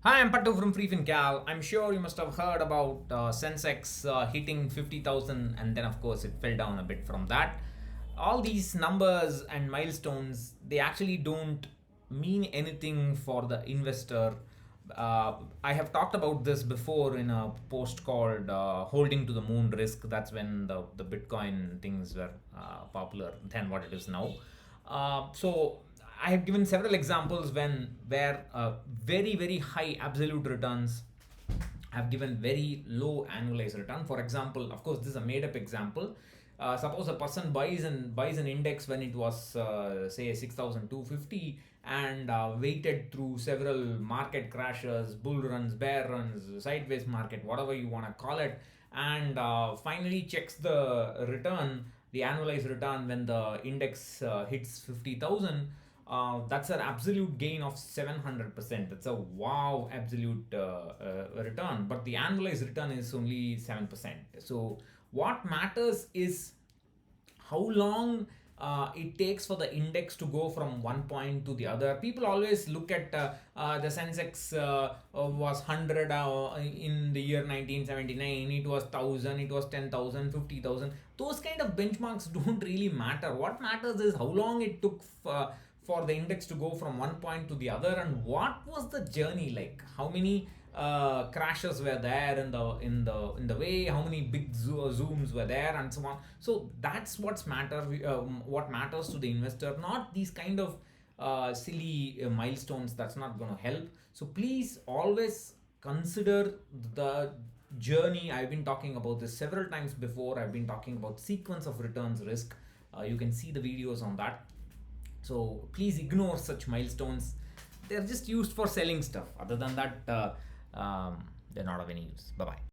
Hi, I'm Pattu from freefincal. I'm sure you must have heard about Sensex hitting 50,000 and then, of course, it fell down a bit from that. All these numbers and milestones, they actually don't mean anything for the investor. I have talked about this before in a post called Holding to the Moon Risk. That's when the Bitcoin things were popular than what it is now. So I have given several examples where very high absolute returns have given very low annualized return. For example, of course, this is a made up example. Suppose a person buys an index when it was say 6,250 and waited through several market crashes, bull runs, bear runs, sideways market, whatever you want to call it, and finally checks the return, the annualized return when the index hits 50,000. That's an absolute gain of 700%. That's a wow absolute return, but the annualized return is only 7%. So what matters is how long it takes for the index to go from one point to the other. People always look at the Sensex was 100 in the year 1979, it was 1000, it was 10,000, 50,000. Those kind of benchmarks don't really matter. What matters is how long it took for the index to go from one point to the other, and what was the journey like, how many crashes were there in the way, how many big zooms were there, and so on. So that's what matters to the investor, not these kind of silly milestones. That's not going to help. So please always consider the journey. I've been talking about this several times before. I've been talking about sequence of returns risk. You can see the videos on that. So please ignore such milestones. They're just used for selling stuff. Other than that, they're not of any use. Bye bye.